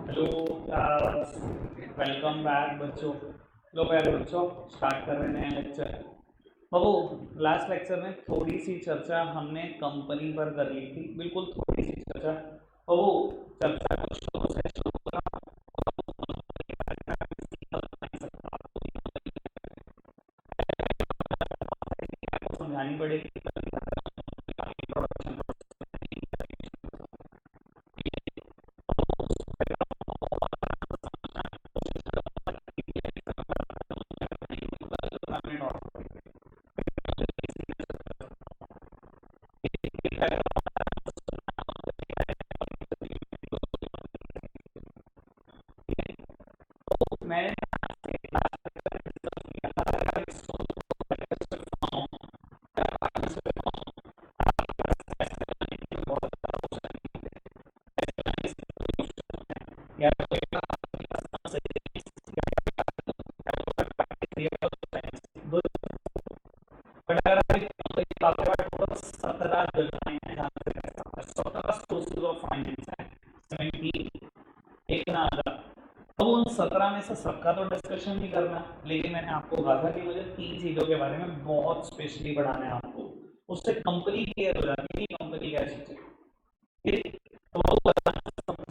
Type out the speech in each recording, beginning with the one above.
Hello class, welcome back बच्चों। लो पहले बच्चों स्टार्ट कर रहे हैं नया लेक्चर। बाबू, लास्ट लेक्चर में थोड़ी सी चर्चा हमने कंपनी पर कर ली थी, बिल्कुल थोड़ी सी चर्चा। बाबू, चर्चा को शुरू से शुरू करा, समझानी पड़ेगी। मैंने सत्रह सोर्सेज ऑफ फाइनेंस है, 17 एक ना आधा। अब उन 17 में से सबका तो डिस्कशन नहीं करना, लेकिन मैंने आपको कहा था कि मुझे 3 चीजों के बारे में बहुत स्पेशली पढ़ाना है आपको, उससे कंपनी क्लियर हो जाती है कि कंपनी क्या चीज है। ठीक? तो वो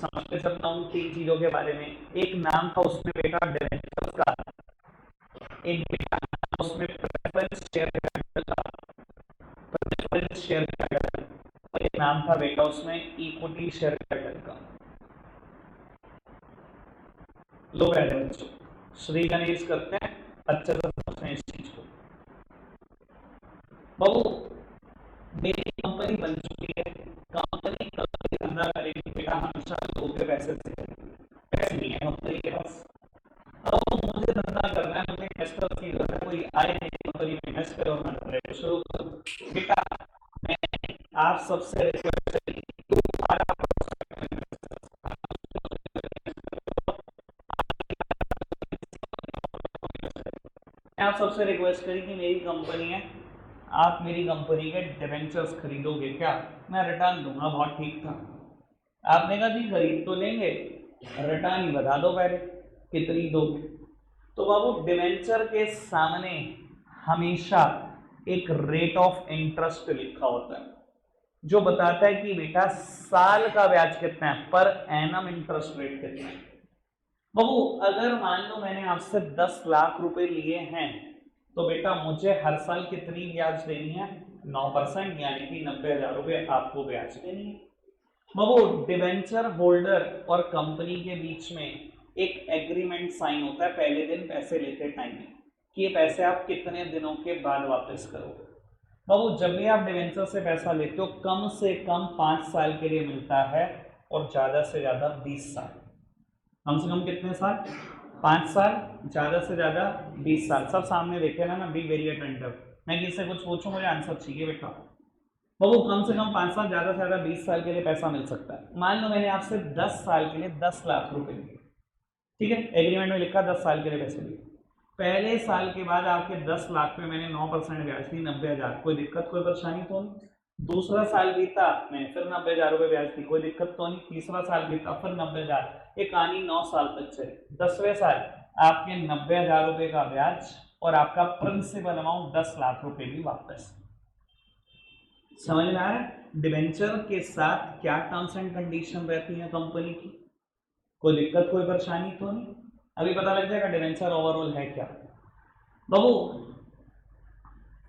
समझते चलता हूँ 3 चीजों के बारे में। एक नाम था उसमें बेटा डिवेंचर्स का, एक बेटा उसमें प्रेफरेंस शेयर कैपिटल का, प्रेफरेंस शेयर कैपिटल, और एक नाम था बेटा उसमें इक्विटी शेयर कैपिटल का। लो पहले बच्चों श्री गणेश करते हैं, अच्छे से समझते हैं इस चीज को। बाबू, मेरी कंपनी बन चुकी है, कंपनी कभी धंधा करेगी बेटा हमेशा लोगों के पैसे से, पैसे नहीं है कंपनी के पास। अब मुझे धंधा करना है, मुझे इन्वेस्टर की जरूरत है, कोई आए नहीं कंपनी में इन्वेस्ट करो ना करे, शुरू करो बेटा। मैं आप सबसे रिक्वेस्ट करी, आप सबसे रिक्वेस्ट करी कि मेरी कंपनी है, आप मेरी कंपनी के डिवेंचर्स खरीदोगे क्या? मैं रिटर्न दूंगा। बहुत ठीक था। आपने कहा जी खरीद तो लेंगे, रिटर्न ही बता दो पहले कितनी दोगे। तो बाबू, डिवेंचर के सामने हमेशा एक रेट ऑफ इंटरेस्ट लिखा होता है, जो बताता है कि बेटा साल का ब्याज कितना है, पर एनम इंटरेस्ट रेट कितना है। बाबू, अगर मान लो मैंने आपसे 10 लाख रुपए लिए हैं, तो बेटा मुझे हर साल कितनी ब्याज देनी है? 9%, यानी कि 90,000 रुपए आपको ब्याज देनी है। बाबू, डिवेंचर होल्डर और कंपनी के बीच में एक एग्रीमेंट साइन होता है पहले दिन पैसे लेते टाइम में, कि ये पैसे आप कितने दिनों के बाद वापस करोगे। बाबू, जब भी आप डिवेंचर से पैसा लेते हो, कम से कम 5 साल के लिए मिलता है, और ज्यादा से ज्यादा 20 साल। कम से कम कितने साल? 5 साल, ज्यादा से ज्यादा 20 साल। सब सामने देखे ना, बी वेरी अटेंटिव। मैं किससे कुछ पूछूं, मुझे आंसर चाहिए बेटा। बाबू, कम से कम 5 साल, ज्यादा से ज्यादा 20 साल के लिए पैसा मिल सकता है। मान लो मैंने आपसे 10 साल के लिए 10 लाख रुपए लिए, ठीक है, एग्रीमेंट में लिखा 10 साल के लिए पैसे लिए। पहले साल के बाद आपके 10 लाख में मैंने 9% ब्याज दी, 90,000, कोई दिक्कत कोई परेशानी तो नहीं। दूसरा साल बीता, मैंने फिर 90,000 रुपए ब्याज दी, कोई दिक्कत तो नहीं। तीसरा साल बीता, फिर 90,000, ये कहानी 9 साल तक चली। 10वें साल आपके 90,000 रुपए का ब्याज और आपका प्रिंसिपल अमाउंट 10 लाख रुपए भी वापस। समझ में आ रहा है डिवेंचर के साथ क्या टर्म्स एंड कंडीशन रहती है कंपनी की? कोई दिक्कत कोई परेशानी तो नहीं? अभी पता लग जाएगा डिवेंचर ओवरऑल है क्या। बाबू,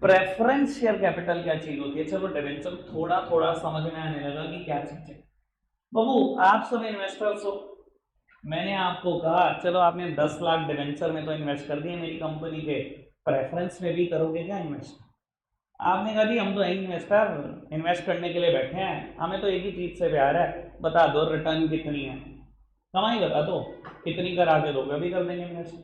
प्रेफरेंस शेयर कैपिटल क्या चीज होती है? चलो डिवेंचर थोड़ा थोड़ा समझ में आने लगा कि क्या चीज है। बाबू, आप सब इन्वेस्टर्स हो, मैंने आपको कहा चलो आपने 10 लाख डिवेंचर में तो इन्वेस्ट कर दिए मेरी कंपनी के, प्रेफरेंस में भी करोगे क्या इन्वेस्ट? आपने कहा जी हम तो यही इन्वेस्टर इन्वेस्ट करने के लिए बैठे हैं, हमें तो एक ही चीज से प्यार है, बता दो रिटर्न कितनी है, कमाई बता दो कितनी करा के दोगे, अभी कर देंगे इन्वेस्ट।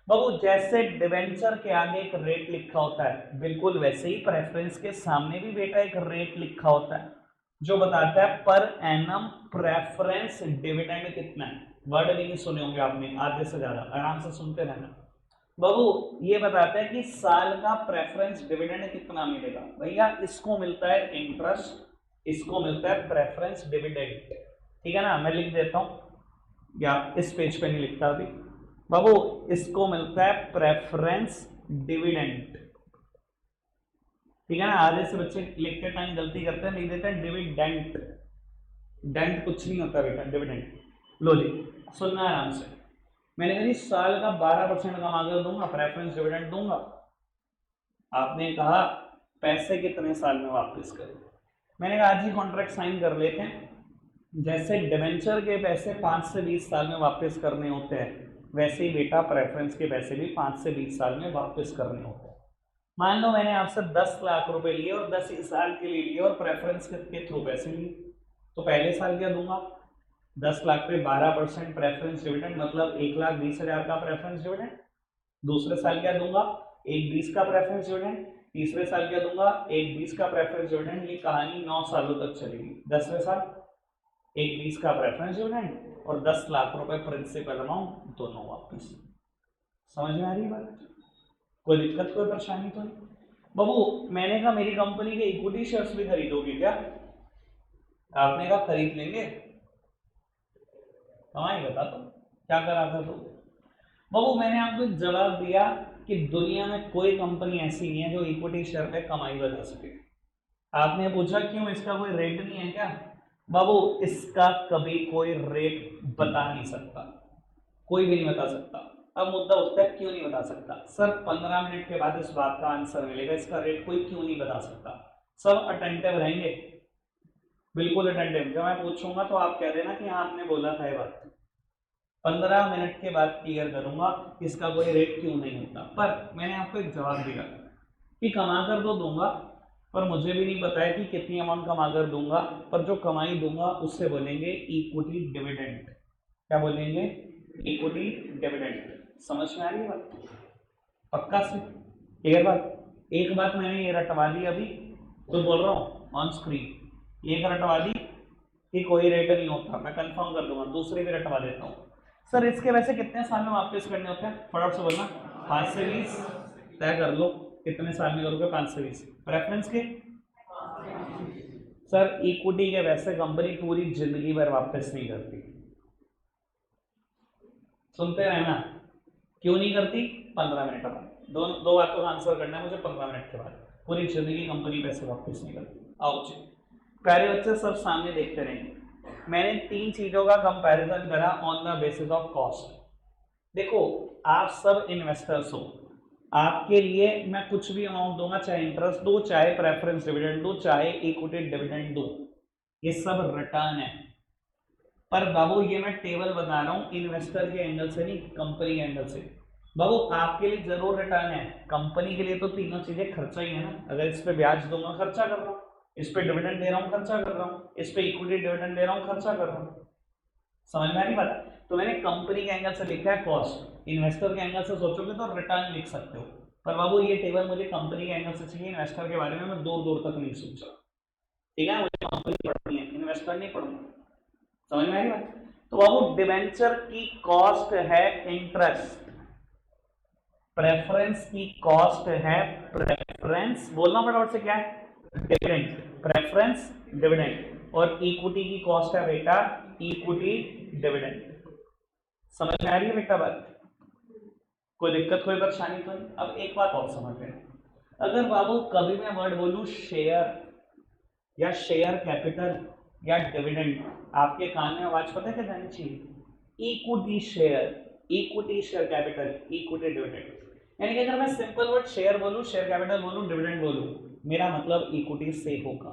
बाबू, जैसे डिवेंचर के आगे एक रेट लिखा होता है, बिल्कुल वैसे ही प्रेफरेंस के सामने भी बेटा एक रेट लिखा होता है, जो बताता है पर एनम प्रेफरेंस डिविडेंड कितना है। वर्ड भी नहीं सुने होंगे आपने आधे से ज्यादा, आराम से सुनते रहना। बाबू, ये बताता है कि साल का प्रेफरेंस डिविडेंड कितना मिलेगा। भैया, इसको मिलता है इंटरेस्ट, इसको मिलता है प्रेफरेंस डिविडेंड, ठीक है ना? मैं लिख देता हूं, या इस पेज पे नहीं लिखता अभी बाबू, इसको मिलता है प्रेफरेंस डिविडेंड। ठीक है ना, आधे से बच्चे लिखते टाइम गलती करते हैं, लिख देते हैं डिविडेंट। डेंट कुछ नहीं होता बेटा, डिविडेंड। लो जी सुनना आराम से। मैंने कहा जी साल का 12% कमा कर दूंगा, प्रेफरेंस डिविडेंड दूंगा। आपने कहा पैसे कितने साल में वापस करें। मैंने कहा आज ही कॉन्ट्रैक्ट साइन कर लेते हैं। जैसे डिवेंचर के पैसे 5 से 20 साल में वापस करने होते हैं, वैसे ही बेटा प्रेफरेंस के पैसे भी 5 से 20 साल में वापस करने होते हैं। मान लो मैंने आपसे 10 लाख रुपए लिए और 10 ही साल के लिए लिए और प्रेफरेंस के थ्रू पैसे लिए, तो पहले साल क्या दूंगा, 10 लाख पे 12% प्रेफरेंस डिविडेंड, मतलब 1,20,000 का प्रेफरेंस डिविडेंड। दूसरे साल क्या दूंगा, 1,20 का प्रेफरेंस डिविडेंड। तीसरे साल क्या दूंगा, 1,20 का प्रेफरेंस डिविडेंड। ये कहानी 9 सालों तक चलेगी। 10वें साल 1,20 का प्रेफरेंस डिविडेंड और 10 लाख रुपए प्रिंसिपल अमाउंट, दोनों वापस। समझ में आ रही बात? कोई दिक्कत कोई परेशानी तो नहीं? बाबू मैंने कहा मेरी कंपनी के इक्विटी शेयर्स भी खरीदोगे क्या? आपने कहा खरीद लेंगे। कमाई बता तो क्या करा था तो? बाबू मैंने आपको जवाब दिया कि दुनिया में कोई कंपनी ऐसी नहीं है जो इक्विटी शेयर पे कमाई बना सके। आपने पूछा क्यों, इसका कोई रेट नहीं है क्या? बाबू इसका कभी कोई रेट बता नहीं सकता, कोई भी नहीं बता सकता। अब मुद्दा उठता है क्यों नहीं बता सकता? सर 15 मिनट के बाद इस बात का आंसर मिलेगा, इसका रेट कोई क्यों नहीं बता सकता। सब अटेंटिव रहेंगे, बिल्कुल अटेंटिव। जब मैं पूछूंगा तो आप कह देना कि हाँ आपने बोला था ये बात। 15 मिनट के बाद क्लियर करूंगा इसका कोई रेट क्यों नहीं होता। पर मैंने आपको एक जवाब दिया कि कमा कर तो दूंगा, पर मुझे भी नहीं पता है कि कितनी अमाउंट कमा कर दूंगा, पर जो कमाई दूंगा उससे बोलेंगे इक्विटी डिविडेंड। क्या बोलेंगे? Equity dividend. समझ में आ रही है बात? पक्का से क्लियर बात? एक बात मैंने ये रटवा दी अभी तो बोल रहा हूँ ऑन स्क्रीन, एक रटवा दी कि कोई रेट नहीं होता, मैं कंफर्म कर दूंगा। दूसरे भी रटवा देता हूँ। सर इसके वैसे कितने साल में वापस करने होते हैं? फटाफट से बोलना। 5 से 20 तय कर लो, कितने साल में करोगे? 5 से 20। प्रेफरेंस के? सर इक्विटी के वैसे कंपनी पूरी जिंदगी भर वापस नहीं करती। सुनते रहना, क्यों नहीं करती? 15 मिनट बाद दो बातों का आंसर करना है मुझे 15 मिनट के बाद। पूरी जिंदगी कंपनी पैसे वापस नहीं करती। आओ जी प्यारे बच्चे सब सामने देखते रहेंगे। मैंने 3 चीजों का कंपैरिजन करा on the basis of cost. देखो आप सब इन्वेस्टर्स हो, आपके लिए मैं कुछ भी अमाउंट दूंगा, चाहे इंटरेस्ट दो, चाहे प्रेफरेंस डिविडेंड दो, चाहे इक्विटी डिविडेंड दो, ये सब रिटर्न है। पर बाबू ये मैं टेबल बता रहा हूँ इन्वेस्टर के एंगल से नहीं, कंपनी के एंगल से। बाबू आपके लिए जरूर रिटर्न है, कंपनी के लिए तो तीनों चीजें खर्चा ही है ना। अगर इस पे ब्याज दूंगा खर्चा कर रहा हूँ, इस पे डिविडेंड दे रहा हूँ खर्चा कर रहा हूँ, इस पे इक्विटी डिविडेंड दे रहा हूँ खर्चा कर रहा हूँ। समझ में आ रही बात? तो मैंने कंपनी के एंगल से लिखा है कॉस्ट, इन्वेस्टर के एंगल से सोचोगे तो रिटर्न लिख सकते हो। पर बाबू ये टेबल मुझे कंपनी के एंगल से चाहिए, इन्वेस्टर के बारे में मैं दूर दूर तक नहीं सोचा। ठीक है, मुझे कंपनी पढ़नी है, इन्वेस्टर नहीं पढ़ूंगा। समझ में आ रही बात? तो बाबू डिबेंचर की कॉस्ट है इंटरेस्ट, प्रेफरेंस की कॉस्ट है प्रेफरेंस, बोलना फटाफट से क्या है? Dividend, preference dividend. और इक्विटी की कॉस्ट है बेटा इक्विटी डिविडेंड। समझ में आ रही है बेटा बात? कोई दिक्कत कोई परेशानी तो नहीं? अब एक बात और समझ लें, अगर बाबू कभी मैं वर्ड बोलूं शेयर या शेयर कैपिटल या डिविडेंड, आपके कान में आवाज पता है क्या जानी चाहिए? Equity share capital, equity dividend. यानी कि अगर मैं सिंपल वर्ड शेयर बोलूं, शेयर कैपिटल बोलूं, डिविडेंड बोलूं, मेरा मतलब इक्विटी से होगा।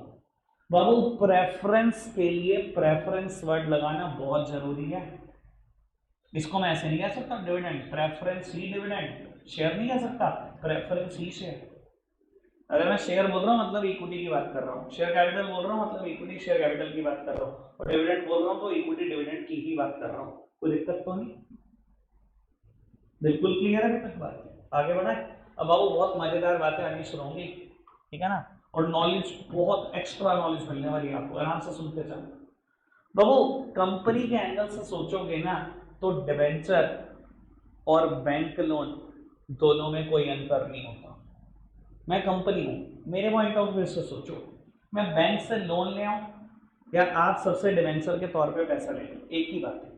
बाबू प्रेफरेंस के लिए प्रेफरेंस वर्ड लगाना बहुत जरूरी है। इसको मैं ऐसे नहीं कह सकता डिविडेंड, प्रेफरेंस ही डिविडेंड। शेयर नहीं कह सकता, प्रेफरेंस ही शेयर। अगर मैं शेयर बोल रहा हूँ मतलब इक्विटी की बात कर रहा हूँ, शेयर कैपिटल बोल रहा हूँ मतलब इक्विटी शेयर कैपिटल की बात कर रहा हूँ, और डिविडेंड बोल रहा हूँ तो इक्विटी डिविडेंड की ही बात कर रहा हूँ। कोई दिक्कत तो नहीं? बिल्कुल क्लियर है अभी तक बात? आगे बढ़ाए। अब बाबू बहुत मजेदार बातें आनी शुरू होंगी, ठीक है ना, और नॉलेज बहुत एक्स्ट्रा नॉलेज मिलने वाली है आपको, आराम से सुनते जाओ। बाबू कंपनी के एंगल से सोचोगे ना तो डिबेंचर और बैंक लोन दोनों में कोई अंतर नहीं होता। मैं कंपनी हूं, मेरे पॉइंट ऑफ व्यू से सोचो, मैं बैंक से लोन ले आऊं या आप सबसे डिबेंचर के तौर पे पैसा ले, एक ही बात है।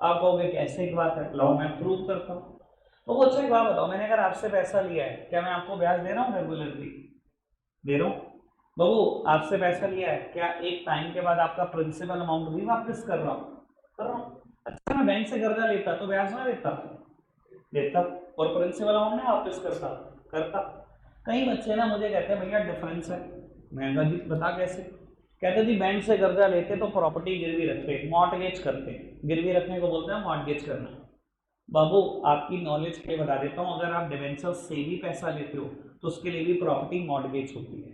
आप कहोगे कैसे की बात है, लाओ मैं प्रूव करता हूँ। तो वो अच्छा एक बात बताओ, मैंने अगर आपसे पैसा लिया है, क्या मैं आपको ब्याज दे रहा हूँ रेगुलरली? दे रहा हूँ। बाबू आपसे पैसा लिया है, क्या एक टाइम के बाद आपका प्रिंसिपल अमाउंट भी वापस कर रहा हूँ? कर रहा हूँ। अच्छा मैं बैंक से कर्जा लेता तो ब्याज ना देता? देता। और प्रिंसिपल अमाउंट ना वापस करता? करता। कई बच्चे ना मुझे कहते हैं भैया डिफरेंस है। मैं कहा जी बता कैसे? कहते जी बैंक से कर्जा लेते तो प्रॉपर्टी गिरवी रखते, मॉर्टगेज करते। गिरवी रखने को बोलते हैं मॉर्टगेज करना। बाबू आपकी नॉलेज के लिए बता देता हूँ, अगर आप डिवेंचर से भी पैसा लेते हो तो उसके लिए भी प्रॉपर्टी मॉर्टगेज होती है।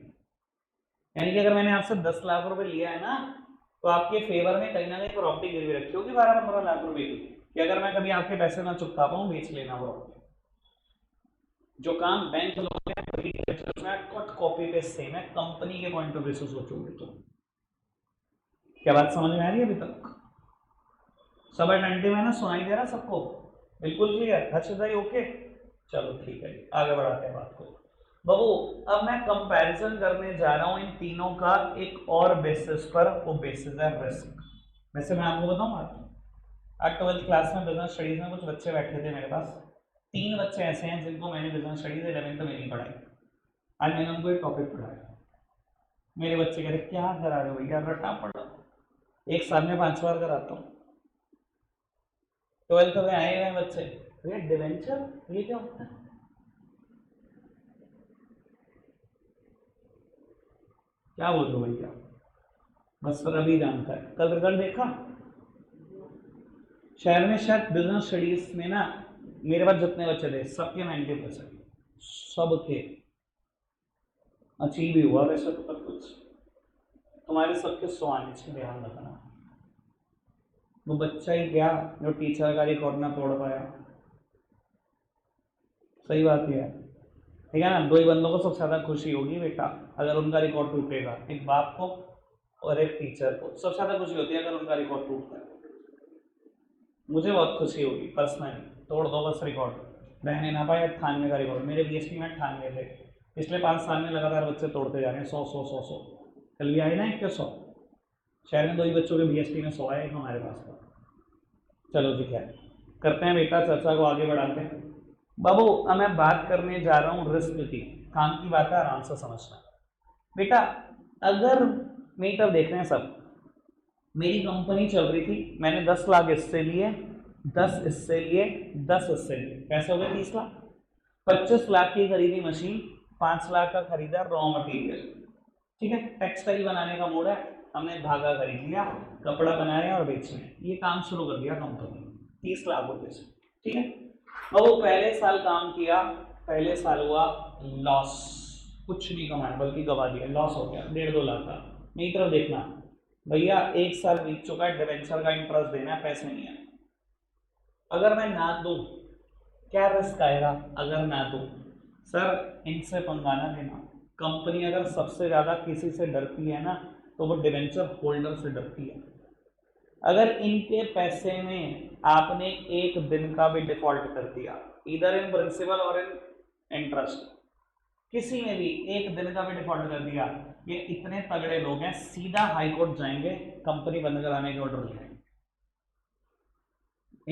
यानी कि अगर मैंने आपसे 10 लाख रुपए लिया है ना, तो आपके फेवर में कहीं ना कहीं प्रॉपर्टी गिरवी रखी होगी 12-15 लाख रुपए की, कि अगर मैं कभी आपके पैसे ना चुका पाऊँ बेच लेना प्रॉपर्टी। जो काम बैंक लोग कट कॉपी पे सेम है, कंपनी के पॉइंट ऑफ व्यू से सोचोगे तो। क्या बात समझ में आ रही है अभी तक? सब अटेंटिव है ना? सुनाई दे रहा सबको? बिल्कुल क्लियर? हर्षित भाई ओके? चलो ठीक है, आगे बढ़ाते हैं बात को। बाबू अब मैं कंपैरिजन करने जा रहा हूं इन तीनों का एक और बेसिस पर, वो बेसिस है रिस्क। वैसे मैं आपको बताऊं, आज 12th क्लास में बिजनेस स्टडीज में कुछ बच्चे बैठे थे मेरे पास। 3 बच्चे ऐसे हैं जिनको मैंने बिजनेस स्टडीज 11th में नहीं पढ़ाई। आज मैंने उनको एक टॉपिक पढ़ाया। मेरे बच्चे कह रहे क्या करा रहे हो भैया? रटा पड़ा, एक साल में 5 बार कराता हूँ। 12th में आए हुए बच्चे, भैया डिवेंचर ये क्या होता है? क्या बोल रहे हो भैया? बस सर अभी जानता है, कल रिजल्ट देखा? शहर में शायद बिजनेस स्टडीज में ना, मेरे पास जितने बच्चे थे सबके 90%, सबके अचीव ही हुआ। वैसे तो सब कुछ तुम्हारे सबके 100 आने से ध्यान रखना। वो बच्चा ही क्या जो टीचर का रिकॉर्ड ना तोड़ पाया। सही बात है, ठीक है ना? 2 ही बंदों को सबसे ज्यादा खुशी होगी बेटा अगर उनका रिकॉर्ड टूटेगा, एक बाप को और एक टीचर को सबसे ज्यादा खुशी होती है अगर उनका रिकॉर्ड टूटता है। मुझे बहुत खुशी होगी पर्सनली, तोड़ दो बस रिकॉर्ड, रहने ना पाए 98 का रिकॉर्ड। मेरे बीएसपी में 98 थे, पिछले 5 साल में लगातार बच्चे तोड़ते जा रहे हैं 100 कल भी आए ना 100। शहर में 2 ही बच्चों के बीएसपी में 100 आए हमारे पास का। चलो जी खैर, करते हैं बेटा चर्चा को आगे बढ़ाते हैं। बाबू अब मैं बात करने जा रहा हूँ रिस्क की। काम की बात है, आराम से समझना बेटा। अगर मीटर देख रहे हैं सब, मेरी कंपनी चल रही थी, मैंने 10 लाख इससे लिए, 10 इससे लिए, 10 इससे लिए, पैसे हो गए 30 लाख। 25 लाख की खरीदी मशीन, 5 लाख का खरीदा रॉ मटेरियल। ठीक है, टेक्सटाइल बनाने का मोड़ है, हमने धागा खरीद लिया, कपड़ा बना रहे हैं और बेच रहे हैं, ये काम शुरू कर दिया कंपनी 30 लाख रुपए से। ठीक है, अब वो पहले साल काम किया, पहले साल हुआ लॉस, कुछ नहीं कमाया बल्कि गवा दिया, लॉस हो गया 1.5-2 लाख का। मेरी तरफ देखना भैया, 1 साल बीत चुका है, डिवेंचर का इंटरेस्ट देना है, पैसे नहीं है। अगर मैं ना दूं क्या रिस्क आएगा? अगर ना दूं, सर इनसे पंगा ना लेना। कंपनी अगर सबसे ज्यादा किसी से डरती है ना, तो वो डिवेंचर होल्डर से डरती है। अगर इनके पैसे में आपने एक दिन का भी डिफॉल्ट कर दिया, इधर इन प्रिंसिपल और इन इंटरेस्ट, किसी में भी एक दिन का भी डिफॉल्ट कर दिया, ये इतने तगड़े लोग हैं सीधा हाई कोर्ट जाएंगे, कंपनी बंद कराने के ऑर्डर ले आएंगे।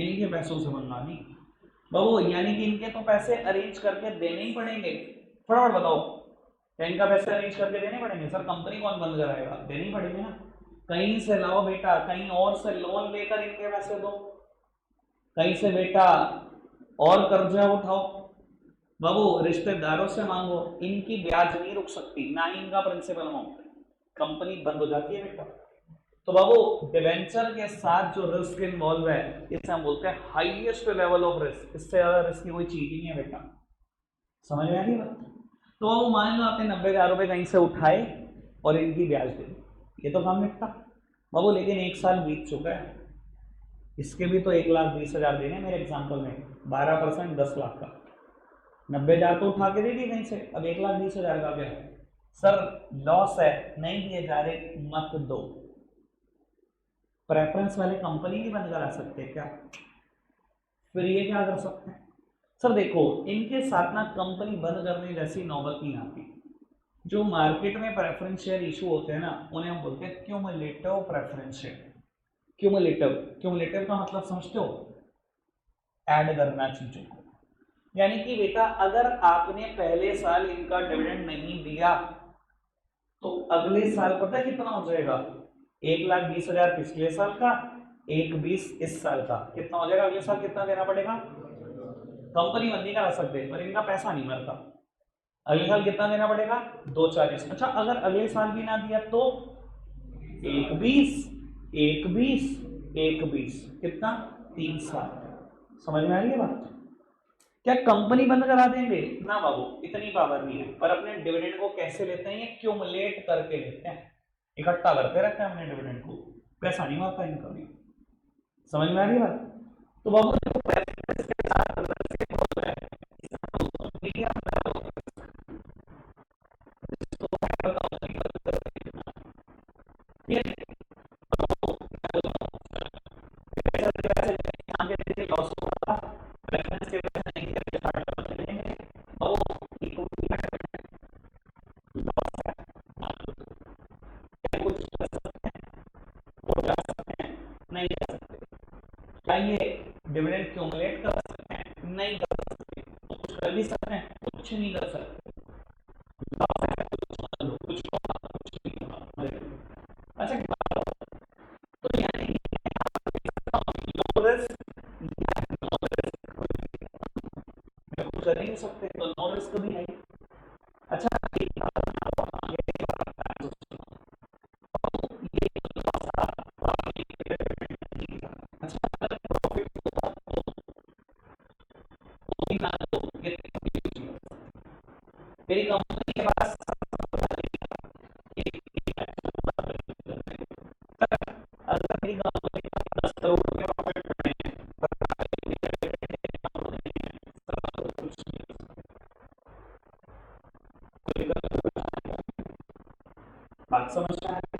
इनके पैसों से बनना नहीं बाबू, यानी कि इनके तो पैसे अरेंज करके देने ही पड़ेंगे। फटाफट बताओ, क्या इनका पैसे अरेंज करके देने पड़ेंगे? सर कंपनी कौन बंद कराएगा? देने ही पड़ेंगे ना। कहीं से लाओ बेटा, कहीं और से लोन लेकर इनके पैसे दो, कहीं से बेटा और कर्जा उठाओ बाबू, रिश्तेदारों से मांगो, इनकी ब्याज नहीं रुक सकती, ना ही इनका प्रिंसिपल अमाउंट, कंपनी बंद हो जाती है बेटा। तो बाबू डिवेंचर के साथ जो रिस्क इन्वॉल्व है, इसे हम बोलते हैं हाईएस्ट लेवल ऑफ रिस्क। इससे ज्यादा रिस्क की कोई चीज ही नहीं है बेटा। समझ में आ रही बात? तो बाबू मान लो आपने 90,000 रुपए कहीं से उठाए और इनकी ब्याज दे दी, ये तो काम निपटा बाबू। लेकिन 1 साल बीत चुका है, इसके भी तो 1,20,000 देने मेरे एग्जाम्पल में, 12% 10 लाख का, 90,000 तो उठा के दे दिए कहीं से, अब 1,20,000 का क्या है? सर लॉस है, नहीं दिए जा रहे, मत दो। प्रेफरेंस वाले कंपनी नहीं बंद करा सकते क्या? फिर ये क्या कर सकते हैं? सर देखो, इनके साथ ना कंपनी बंद करने जैसी नौबत नहीं आती। जो मार्केट में प्रेफरेंस शेयर इशू होते हैं ना, उन्हें हम बोलते हैं cumulative preference share. Cumulative, cumulative का मतलब समझते हो, ऐड करना चीजों को। यानी कि बेटा अगर आपने पहले साल इनका डिविडेंड नहीं दिया तो अगले साल पता कितना हो जाएगा, 1,20,000 पिछले साल का, 1,20,000 इस साल का, कितना हो जाएगा अगले साल, कितना देना पड़ेगा। कंपनी बंद नहीं करा सकते पर इनका पैसा नहीं मरता, अगले साल कितना देना पड़ेगा, 2,40। अच्छा अगर अगले साल भी ना दिया तो 1,20,000 1,20,000 1,20,000 कितना, 3 साल। समझ में आ रही है बात। क्या कंपनी बंद करा देंगे ना बाबू, इतनी पावर नहीं है, पर अपने डिविडेंड को कैसे लेते हैं, ये क्यूमुलेट करके लेते हैं, इकट्ठा करते रहते हैं अपने डिविडेंड को, पैसा नहीं होता इनका भी। समझ में आ रही बात। तो बाबू देखो पैसे के साथ बोल रहा है लॉस होगा, रेफरेंस के पैसे नहीं दिए स्टार्टअप चलेंगे, और इक्विटी का लॉस है, कुछ कर सकते हैं, वो जा सकते हैं, नहीं जा सकते। क्या ये डिविडेंड क्यूमुलेट कर सकते हैं, नहीं कर सकते। कुछ कर भी सकते हैं, कुछ नहीं कर सकते। लॉस है कुछ नहीं होगा। अच्छा तो यानी लो रिस्क कुछ कर नहीं सकते, तो नो रिस्क भी है। अच्छा मेरी कंपनी के पास अगर मेरी कंपनी के पास 10 करोड़ रुपए प्रॉफिट बने हैं, बात समझ में आ रही है।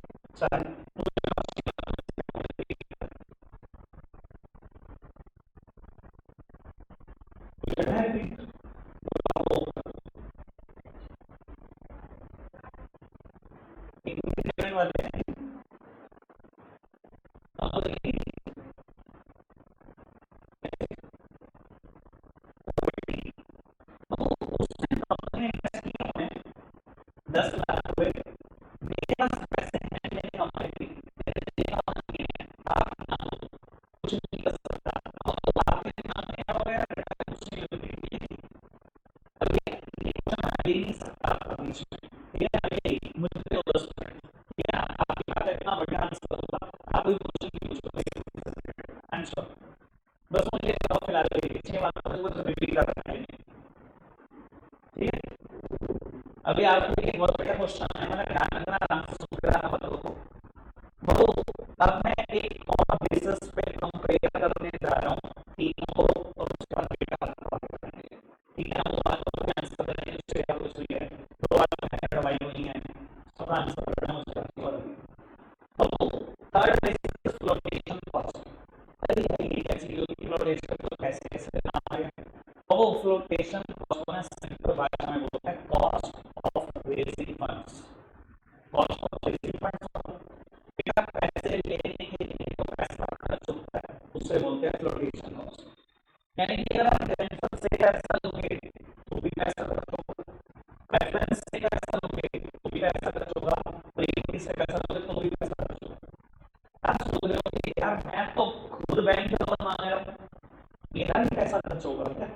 दस लाख रुपए मेरे पास पैसे हैं, मैंने कमाए थे, कुछ नहीं कर सकता, तो आपके नाम में क्या हो गया, कुछ नहीं होती। अभी दे नहीं सकता आपका बीच में, ठीक है अभी मुझे तो 10 ठीक है, आपके पास इतना बढ़िया आंसर होगा, आप कोई क्वेश्चन नहीं पूछ सकते आंसर, बस मुझे बताओ फिलहाल छह बातों को तो रिपीट कर रहा है, ठीक है। अभी आपको एक बहुत बड़ा क्वेश्चन है, मतलब ध्यान रखना, आराम से सुन के रखना बताओ। तो अब मैं एक और बेसिस पे कंपेयर करने जा रहा हूँ तीनों को, और उसके बाद डेटा करेंगे, ठीक है। हम बातों को आंसर करेंगे, उससे क्या कुछ हुई है, दो बातों में करवाई हुई है, सबका आंसर करना मुझे और तो थर्ड बेसिस फ्लोटेशन कॉस्ट। अरे ये क्या चीज होती है फ्लोटेशन, तो कैसे कैसे नाम आया, तो वो फ्लोटेशन कॉस्ट में सिंपल भाषा में बोलते हैं cost of raising funds. Cost of raising funds पैसे लेने के लिए तो पैसा खर्च होता है, उससे बोलते हैं फ्लोटेशन कॉस्ट। यानी कि अगर आप डिवेंचर से पैसा लोगे तो भी पैसा खर्च होगा, प्रेफरेंस से पैसा लोगे तो भी पैसा खर्च होगा, और इक्विटी से पैसा लोगे तो भी पैसा खर्च होगा। आप सोच रहे हो कि यार मैं तो खुद बैंक से लोन मांग रहा हूँ, मेरा भी पैसा खर्च होगा क्या,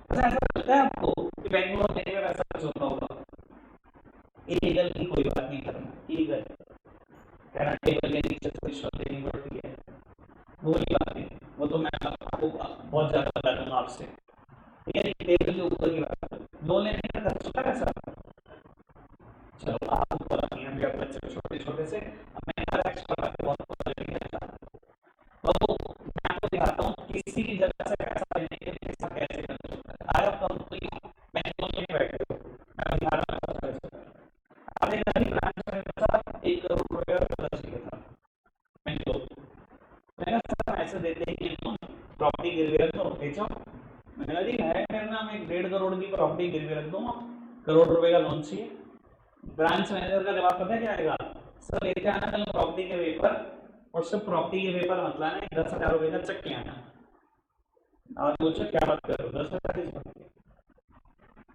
ऐसा लगता है आपको कि बैंक लोन देने में पैसा खर्च होता होगा। इलीगल की कोई बात नहीं करना, इलीगल कहना टेबल के नीचे कोई शब्द नहीं पड़ती है, वो ही बात है, वो तो मैं आपको बहुत ज्यादा बता दूंगा आपसे, ये टेबल के ऊपर की बात है, लोन लेने का खर्च होता है पैसा। चलो आप ऊपर नहीं, अभी आप बच्चे छोटे छोटे से मैं एक्स्ट्रा बहुत तो मैं आपको दिखाता हूँ किसी भी जगह से पैसा लेने के लिए पैसा कैसे खर्च होता है। आज आप कंपनी बैंक लोन लेने बैठे हो, मैं दिखा रहा हूँ आपने कभी ब्रांच में पैसा 1 करोड़ रुपए खर्च किया था बैंक लोन, मैंने सर ऐसे देते हैं कि प्रॉपर्टी गिरवी रख दो बेचो, मैंने कहा जी है मेरे नाम 1.5 करोड़ की प्रॉपर्टी गिरवी रख दूंगा, करोड़ रुपए का लोन चाहिए। ब्रांच मैनेजर का जवाब पता है क्या आएगा, सर लेके आना कल प्रॉपर्टी के पेपर, और सिर्फ प्रॉपर्टी के पेपर मत लाना, 10,000 रुपये का चेक के आना। और पूछो क्या बात कर रहे हो, 10,000 की बात है।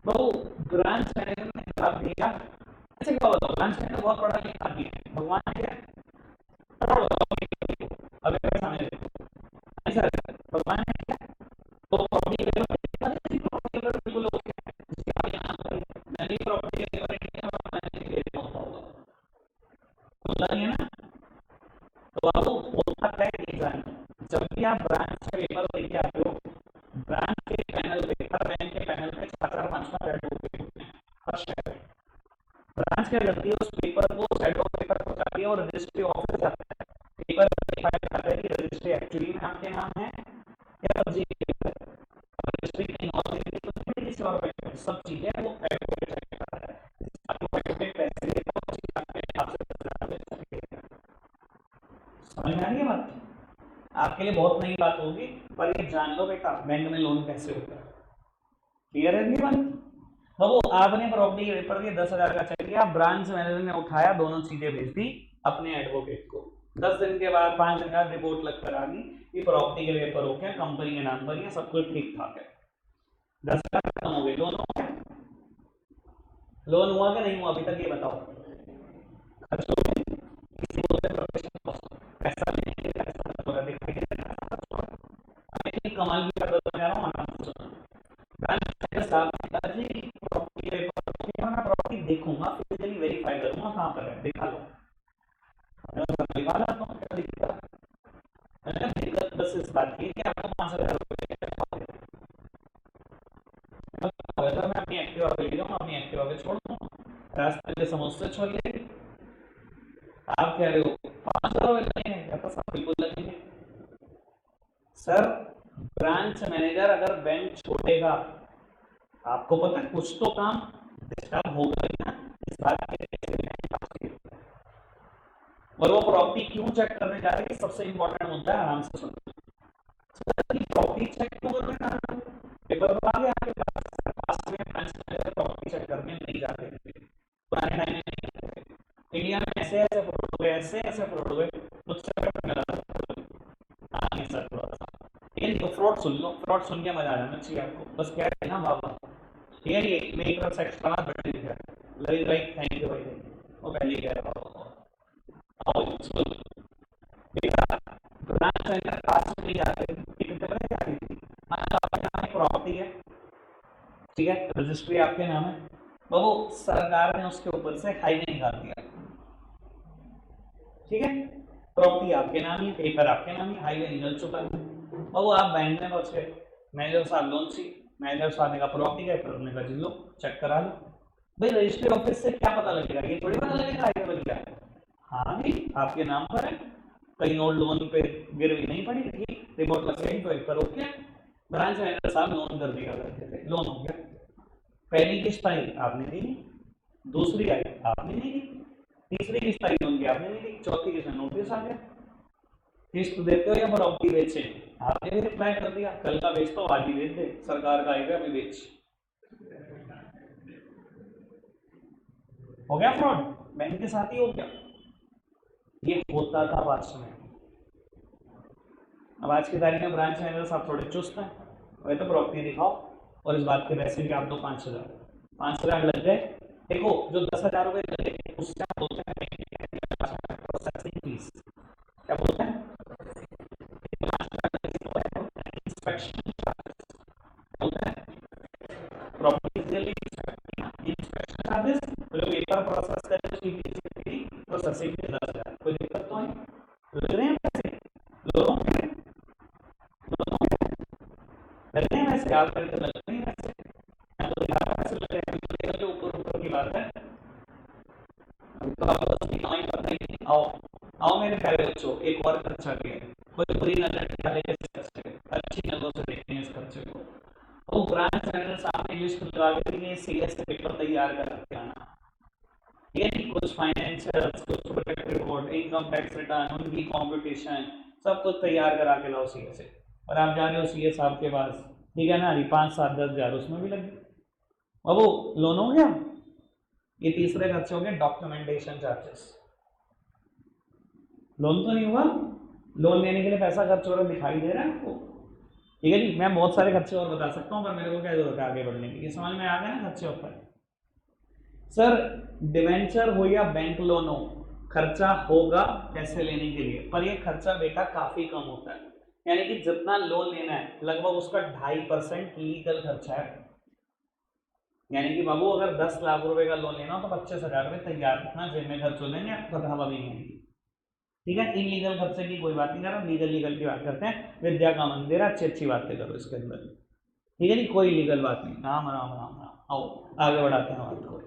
तो ब्रांच मैनेजर ने हिसाब दिया, अच्छा क्या बताओ, ब्रांच मैनेजर बहुत बड़ा लिखा दिया है, भगवान है क्या? अभी सामने देखो, ऐसा भगवान है क्या? तो प्रॉपर्टी पेपर बिल्कुल ओके है, जिसके आप यहाँ पर मैंने प्रॉपर्टी पेपर मैंने ले लिया होगा, होता नहीं है ना। तो बाबू होता क्या है डिजाइन, जब भी आप ब्रांच के पेपर लेके आते हो, ब्रांच के पैनल पे, हर बैंक के पैनल पे 4-5 एडवोकेट होते हैं हर शहर में। ब्रांच क्या करती है, उस पेपर को एडवोकेट पेपर को जाती है और रजिस्ट्री ऑफिस जाता है, पेपर वेरीफाई करता है कि रजिस्ट्री एक्चुअली में आपके नाम है या फर्जी पेपर है, रजिस्ट्री कहीं और नहीं किसी और पे, सब चीजें वो एडवोकेट चेक करता है। एडवोकेट पैसे लेता है, उसी बात पे आपसे समझ में आ रही है बात? आपके लिए बहुत नई बात होगी, पर ये जान लो बेटा बैंक में लोन कैसे होता है। क्लियर है बात? तो वो आपने प्रॉपर्टी के पेपर दिए, 10,000 का चेक दिया, ब्रांच मैनेजर ने उठाया, दोनों चीजें भेज दी अपने एडवोकेट को। 10 दिन के बाद, 5 दिन का रिपोर्ट लग कर आ गई कि प्रॉपर्टी के पेपर हो गया, कंपनी के नाम पर, सब कुछ ठीक ठाक है। 10,000 खत्म हो गए, लोन हो गया? लोन हुआ कि नहीं हुआ अभी तक, ये बताओ। खर्च हो गए, किसी को पैसा नहीं, पैसा दिखाई दे रहा है, कमाल की बात बता रहा हूँ, आराम से सुनो। प्रॉपर्टी प्रॉपर्टी देखूंगा, फिजिकली वेरीफाई करूंगा कहाँ पर है, दिखा लो, दिखा लाता हूँ, क्या दिक्कत है? दिक्कत बस इस बात की कि आपको 5,000 रुपये मैं अपनी एक्टिवा पे ले जाऊंगा, अपनी एक्टिवा पे छोड़ दूंगा, रास्ते में समोसे छोड़ लेंगे। आप कह रहे हो 5,000 रुपये लगेंगे, तो सब बिल्कुल लगेंगे सर। ब्रांच मैनेजर अगर बैंक छोड़ेगा, आपको पता है कुछ तो काम डिस्टर्ब होगा ही ना, इस बात के। और वो प्रॉपर्टी क्यों चेक करने जा रहे हैं, सबसे इंपॉर्टेंट मुद्दा है, आराम से सुनो। प्रॉपर्टी चेक क्यों कर रहे हैं? पेपर तो आ गया आपके पास में, ब्रांच मैनेजर प्रॉपर्टी चेक करने नहीं जाते पुराने टाइम में। इंडिया में ऐसे ऐसे फ्रॉड हुए, ऐसे ऐसे फ्रॉड हुए, मुझसे मिला सर थोड़ा सा, लेकिन तो फ्रॉड सुन लो, फ्रॉड सुन के मजा आ जाना चाहिए आपको, बस क्या है ना बाबा, ये मेरी तरफ से एक्स्ट्रा बढ़ दिया, राइट, थैंक यू भाई, वो पहले कह रहा हूँ। बेटा ब्रांच मैनेजर पास में नहीं जाते, प्रॉपर्टी है, ठीक है, रजिस्ट्री आपके नाम है, वो सरकार ने उसके ऊपर से हाईवे निकाल दिया, ठीक है, प्रॉपर्टी आपके नाम ही, पेपर आपके नाम ही, हाईवे निकल चुका है। वो आप बैंक में पहुंच गए, मैनेजर साहब लोन सी, मैनेजर साहब ने कहा प्रॉपर्टी का पेपर, उन्होंने कहा लो चेक करा लो। भाई रजिस्ट्री ऑफिस से क्या पता लगेगा, ये थोड़ी पता लगेगा हाईवे बन गया, हाँ जी आपके नाम पर है, कहीं और लोन पे गिरवी नहीं पड़ी, ठीक, रिपोर्ट लग गई, पेपर हो गया, ब्रांच मैनेजर साहब लोन कर दिया करते थे, लोन हो गया। पहली किस्त आई आपने दी, दूसरी आई आपने नहीं दी, तीसरी किस्त आई लोन की आपने नहीं दी, चौथी किस्त नोटिस आ गया, किस्त देते हो या प्रॉपर्टी बेचे, आपने भी रिप्लाई कर दिया, कल का बेचता हो आज ही बेच दे, सरकार का आएगा अभी बेच, हो गया फ्रॉड, बैंक के साथ ही हो गया। ये होता था पास्ट में, अब आज की तारीख में ब्रांच मैनेजर साहब थोड़े चुस्त हैं, वही तो प्रॉपर्टी दिखाओ और इस बात के पैसे भी आप दो 5,000, 5,000 लग गए, देखो जो 10,000 रुपये लगे उससे बोलते हैं प्रोसेसिंग फीस, क्या बोलते हैं, इंस्पेक्शन बोलते हैं, प्रॉपर्टी इंस्पेक्शन चार्जेस, जो पेपर प्रोसेस करें उसकी फीस, प्रोसेसिंग फीस 10,000, कोई दिक्कत तो नहीं, लग रहे हैं पैसे, लोगों के लग रहे हैं वैसे, आप करके लग रहे हैं वैसे, मैं तो दिखा रहा पैसे लग रहे हैं, जो ऊपर ऊपर की बात है, अभी तो आपको बस कमाई पता ही नहीं। आओ आओ मेरे प्यारे बच्चों, एक और खर्चा भी है, कोई बुरी नजर डाले इस खर्चे, अच्छी नजरों से देखते हैं इस खर्चे को। तो ब्रांच मैनेजर साहब ने लिस्ट लगा के लिए सीएस के पेपर तैयार कर रखे आना, ये नहीं कुछ फाइनेंशियल, कुछ project report, income tax return, उनकी कॉम्पिटिशन, सब कुछ तैयार करा के लाओ सीए से, और आप जा रहे हो सीए साहब के पास, ठीक है ना, 5-7-10,000 उसमें भी लग गए, अब वो लोन हो गया। ये तीसरे खर्चे हो गए डॉक्यूमेंटेशन चार्जेस, लोन तो नहीं हुआ, लोन लेने के लिए पैसा खर्च हो रहा दिखाई दे रहा है आपको? ठीक है जी, मैं बहुत सारे खर्चे और बता सकता हूँ, पर मेरे को क्या जरूरत है आगे बढ़ने की, ये समझ में आ गया ना खर्चे ऊपर। सर डिवेंचर हो या बैंक लोन हो, खर्चा होगा पैसे लेने के लिए, पर ये खर्चा बेटा काफी कम होता है। यानी कि जितना लोन लेना है लगभग उसका 2.5% लीगल खर्चा है। यानी कि बाबू अगर 10 लाख रुपए का लोन लेना हो तो 25,000 रुपये तैयार रखना, जेब में खर्च हो जाएंगे, हवा भी नहीं आएगी। ठीक है, इनलीगल खर्चे की कोई बात नहीं कर रहा, लीगल लीगल की बात करते हैं। विद्या का मंदिर, अच्छी अच्छी बातें करो इसके अंदर। ठीक है जी, कोई लीगल बात नहीं। राम राम राम राम, आओ आगे बढ़ाते हैं बात को।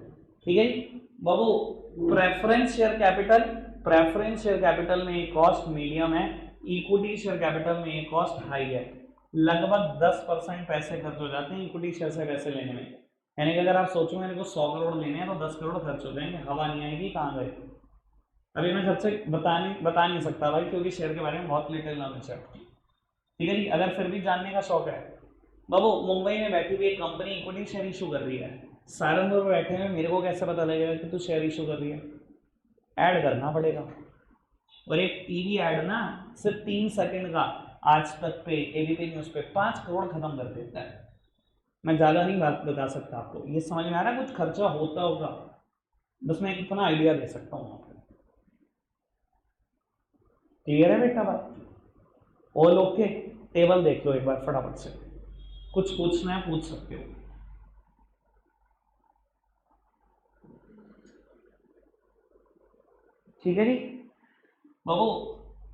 ठीक है जी बाबू, preference share capital, preference share capital में एक कॉस्ट मीडियम है, इक्विटी शेयर कैपिटल में एक कॉस्ट हाई है। लगभग 10% पैसे खर्च हो जाते हैं इक्विटी शेयर से पैसे लेने में। यानी कि अगर आप सोचो मेरे को 100 करोड़ लेने हैं तो 10 करोड़ खर्च हो जाएंगे, हवा नहीं आएगी, कहाँ गए। अभी मैं खर्चे बता नहीं सकता भाई, क्योंकि शेयर के बारे में बहुत लिटिल नॉलेज है। ठीक है जी, अगर फिर भी जानने का शौक है, बाबू मुंबई में बैठी हुई एक कंपनी इक्विटी शेयर इशू कर रही है, सहारनपुर में बैठे हैं, मेरे को कैसे पता लगेगा कि तू शेयर इशू कर रही है? ऐड करना पड़ेगा, और एक टीवी ऐड ना सिर्फ 3 सेकंड का आज तक पे एबीपी न्यूज पे 5 करोड़ खत्म कर देता है। मैं ज़्यादा नहीं बात बता सकता आपको, ये समझ में आ रहा है कुछ खर्चा होता होगा, बस मैं इतना आइडिया दे सकता हूँ आपको। क्लियर है बेटा बात? All okay? टेबल देख लो एक बार फटाफट से, कुछ पूछना है पूछ सकते हो। ठीक है जी बाबू,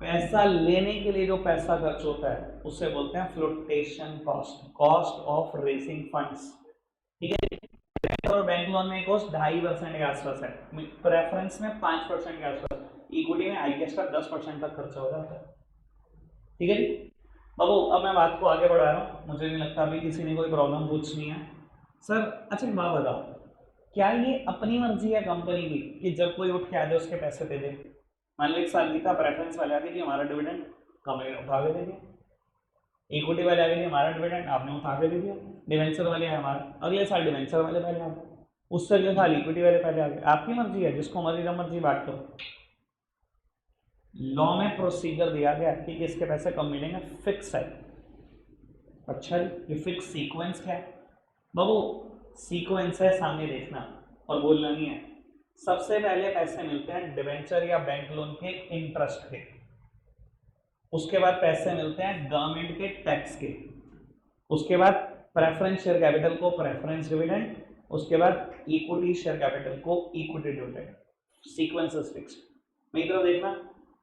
पैसा लेने के लिए जो पैसा खर्च होता है उससे बोलते हैं flotation cost, cost of racing funds. ठीक है, और बैंक लोन में कॉस्ट 2.5% के आसपास है, प्रेफरेंस में 5% के आसपास, इक्विटी में हाईएस्ट का 10% तक खर्चा हो जाता है। ठीक है जी बाबू, अब मैं बात को आगे बढ़ा रहा हूँ, मुझे नहीं लगता अभी किसी ने कोई प्रॉब्लम पूछनी है। सर अच्छा एक बात बताओ, क्या ये अपनी मर्जी है कंपनी की कि जब कोई उठ के आ जाए उसके पैसे दे दे? मान लो एक साल बीता, प्रेफरेंस वाले आगे जी हमारा डिविडेंड कंपनी उठा के दे दिया, इक्विटी वाले आगे जी हमारा डिविडेंड आपने उठा के दे दिया, डिवेंचर वाले हैं हमारा, अगले साल डिवेंचर वाले पहले आ गए, उससे अगले साल इक्विटी वाले पहले आ गए। आपकी मर्जी है, जिसको मर्जी जब मर्जी बांट लो। लॉ में प्रोसीजर दिया गया कि किसके पैसे कम मिलेंगे, फिक्स है। अच्छा ये फिक्स सीक्वेंस क्या है बाबू? सीक्वेंस है सामने देखना और बोलना नहीं है। सबसे पहले पैसे मिलते हैं डिवेंचर या बैंक लोन के इंटरेस्ट के, उसके बाद पैसे मिलते हैं गवर्नमेंट के टैक्स के, उसके बाद प्रेफरेंस शेयर कैपिटल को प्रेफरेंस डिविडेंड, उसके बाद इक्विटी शेयर कैपिटल को equity dividend. Sequence is fixed. मेरी तरफ देखना,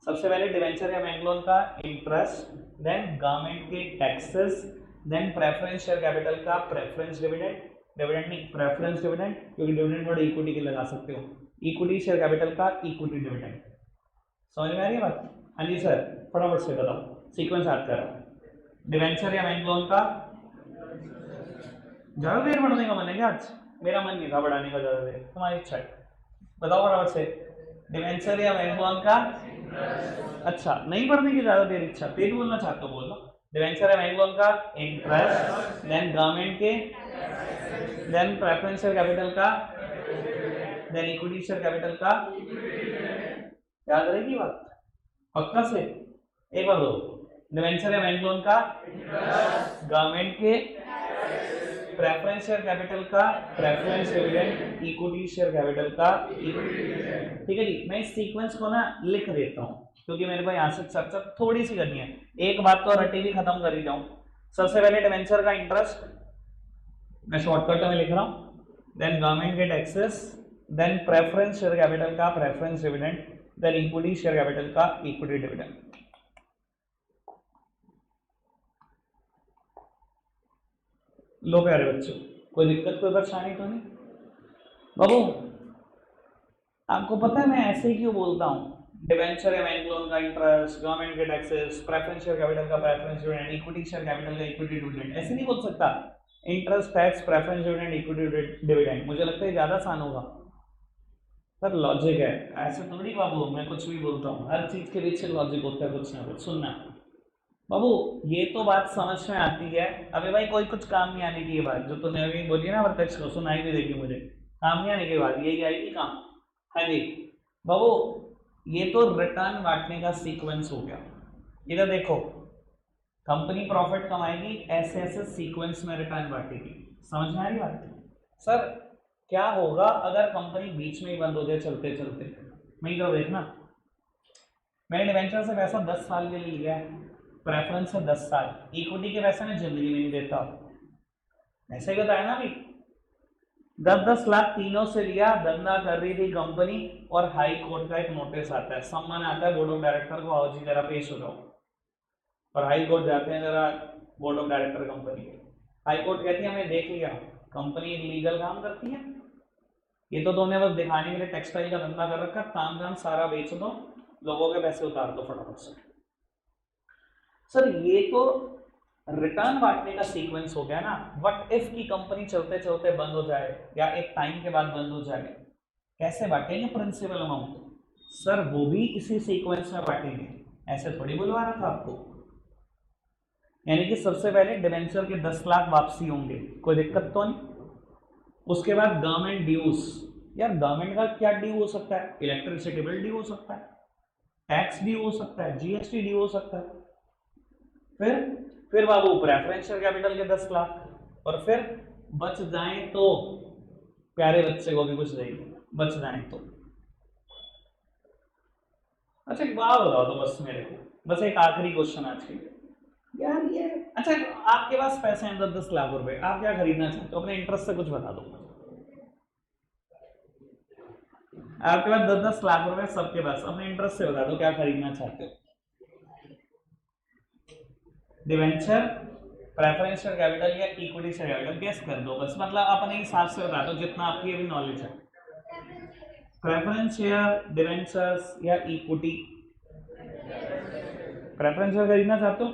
सबसे पहले डिवेंचर या बैंक लोन का इंटरेस्ट, देन गवर्नमेंट के taxes, then preference share capital का प्रेफरेंस डिविडेंड, डिविडेंड नहीं प्रेफरेंस डिविडेंड, क्योंकि डिविडेंड थोड़ा इक्विटी के लगा सकते हो, इक्विटी शेयर कैपिटल का इक्विटी डिविडेंड। समझ में आ रही है बात? हाँ जी सर, फटाफट से बताओ सीक्वेंस याद करो। डिवेंचर या बैंक लोन का, ज़्यादा देर बढ़ने का मन है क्या आज? मेरा मन नहीं था बढ़ाने का ज़्यादा देर, तुम्हारी इच्छा है, बताओ फटाफट से। डिवेंचर या बैंक लोन का, अच्छा नहीं पढ़ने की ज़्यादा देर इच्छा, तेज बोलना चाहते हो बोलो। डिवेंचर या बैंक लोन का इंटरेस्ट, देन गवर्नमेंट के, देन प्रेफरेंस शेयर कैपिटल का, देन इक्विटी शेयर कैपिटल का। याद रहेगी बात पक्का से? एक बार दो, डिवेंचर या बैंक लोन का, गवर्नमेंट के, प्रेफरेंस शेयर कैपिटल का preference dividend, equity share capital का। ठीक है जी, मैं इस सीक्वेंस को ना लिख देता हूँ क्योंकि मेरे को यहाँ से चर्चा थोड़ी सी करनी है, एक बात तो रटी भी खत्म कर ही जाऊँ। सबसे पहले डिवेंचर का इंटरेस्ट मैं शॉर्टकट में लिख रहा हूँ, देन गवर्नमेंट के taxes, then preference share capital का preference dividend, then equity share capital का इक्विटी डिविडेंड। लो प्यारे बच्चों, कोई दिक्कत कोई परेशानी तो नहीं? बाबू आपको पता है मैं ऐसे ही क्यों बोलता हूँ, डिवेंचर या बैंक लोन का इंटरेस्ट, गवर्नमेंट के टैक्सेस, प्रेफरेंस शेयर कैपिटल का preference dividend, equity share capital का इक्विटी डिविडेंड। ऐसे नहीं बोल सकता, interest tax preference dividend equity dividend. मुझे लगता है ज़्यादा आसान होगा सर, लॉजिक है, ऐसे थोड़ी बाबू मैं कुछ भी बोलता हूँ, हर चीज़ के पीछे लॉजिक होता है कुछ ना कुछ। सुनना बाबू, ये तो बात समझ में आती है, अबे भाई कोई कुछ काम नहीं आने की ये बात जो तूने अभी बोली ना प्रत्यक्ष को, सुनाई भी देगी मुझे, काम नहीं आने की बात यही आएगी काम। हाँ जी बाबू, ये तो रिटर्न बांटने का सीक्वेंस हो गया। इधर देखो, कंपनी प्रॉफिट कमाएगी, ऐसे ऐसे सीक्वेंस में रिटर्न बांटेगी। समझ में आ रही बात? सर क्या होगा अगर कंपनी बीच में ही बंद हो जाए चलते चलते? मैं क्या देखना, मैंने डिवेंचर से पैसा 10 साल के लिए लिया है, प्रेफरेंस है 10 साल, इक्विटी के पैसे मैं जिंदगी में नहीं देता। ऐसे ही बताया ना अभी, 10-10 लाख तीनों से लिया, धंधा कर रही थी कंपनी, और हाई कोर्ट का एक नोटिस आता है, सम्मान आता है बोर्ड ऑफ डायरेक्टर को, आओ जी जरा पेश हो जाओ। और हाई कोर्ट जाते हैं जरा बोर्ड ऑफ डायरेक्टर कंपनी के, हाई कोर्ट कहती है हमने देख लिया कंपनी लीगल काम करती है, ये तो तुमने बस दिखाने के लिए टेक्सटाइल का धंधा कर रखा, काम धाम सारा बेच दो, लोगों के पैसे उतार दो फटाफट से। सर ये तो रिटर्न बांटने का सीक्वेंस हो गया ना। व्हाट इफ की कंपनी चलते चलते बंद हो जाए या एक टाइम के बाद बंद हो जाए, कैसे बांटेंगे प्रिंसिपल अमाउंट? सर वो भी इसी सीक्वेंस में बांटेंगे, ऐसे थोड़ी बुलवा रहा था आपको। यानी कि सबसे पहले डिवेंचर के 10 लाख वापसी होंगे, कोई दिक्कत तो नहीं। उसके बाद गवर्नमेंट ड्यूज, यार गवर्नमेंट का क्या ड्यू हो सकता है? इलेक्ट्रिसिटी बिल ड्यू हो सकता है, टैक्स ड्यू हो सकता है, जीएसटी ड्यू हो सकता है। फिर बाबू प्रेफरेंशियल कैपिटल के 10 लाख, और फिर बच जाए तो प्यारे बच्चे को भी कुछ देंगे, बच जाए तो। अच्छा एक बात बताओ तो बस मेरे को, बस एक आखिरी क्वेश्चन आज के लिए यार ये, अच्छा आपके पास पैसे हैं 10-10 लाख रुपए, आप क्या खरीदना चाहते हो? अपने इंटरेस्ट से कुछ बता दो। आपके पास 10-10 लाख रुपए सबके पास, अपने इंटरेस्ट से बता दो क्या खरीदना चाहते हो? डिवेंचर, प्रेफरेंशियल कैपिटल या इक्विटी शेयर कैपिटल, गेस कर दो बस, मतलब अपने हिसाब से बता दो जितना आपकी अभी नॉलेज है। प्रेफरेंस शेयर, डिवेंचर्स या इक्विटी? प्रेफरेंस शेयर खरीदना चाहते हो?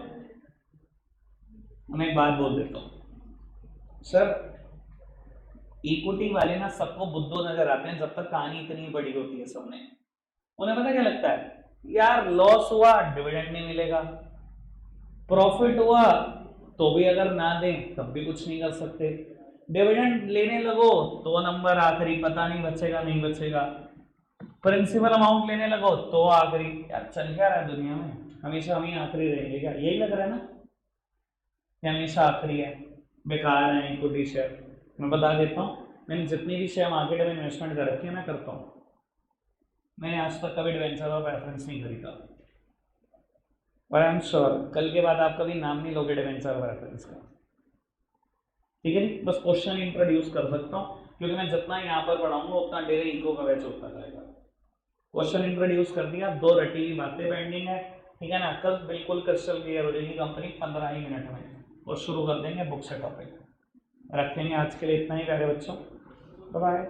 मैं एक बात बोल देता हूँ सर, इक्विटी वाले ना सबको बुद्धू नजर आते हैं जब तक कहानी इतनी बड़ी होती है सबने। उन्हें पता क्या लगता है यार, लॉस हुआ डिविडेंड नहीं मिलेगा, प्रॉफिट हुआ तो भी अगर ना दें तब भी कुछ नहीं कर सकते, डिविडेंड लेने लगो तो नंबर आखिरी, पता नहीं बचेगा नहीं बचेगा, प्रिंसिपल अमाउंट लेने लगो तो आखिरी। यार चल क्या रहा है दुनिया में, हमेशा हम ही आखिरी रहेंगे क्या? यही लग रहा है ना कि हमेशा आखिरी है, बेकार है इक्विटी शेयर। मैं बता देता हूँ, मैंने जितनी भी शेयर मार्केट में इन्वेस्टमेंट कर रखी है मैं करता हूँ, मैंने आज तक कभी डिवेंचर और प्रेफरेंस नहीं खरीदा, और आई एम श्योर कल के बाद आप कभी नाम नहीं लोगे डिवेंचर और प्रेफरेंस का। ठीक है जी, बस क्वेश्चन इंट्रोड्यूस कर सकता हूँ क्योंकि मैं जितना यहाँ पर पढ़ाऊंगा उतना डेरे इको का बैच होता जाएगा। क्वेश्चन इंट्रोड्यूस कर दिया, 2 रटी हुई बातें पेंडिंग है, ठीक है ना। कल बिल्कुल क्रिस्टल क्लियर हो जाएगी कंपनी 15 ही मिनट में, और शुरू कर देंगे बुक से टॉपिक। रखेंगे आज के लिए इतना ही प्यारे बच्चों, बाय बाय।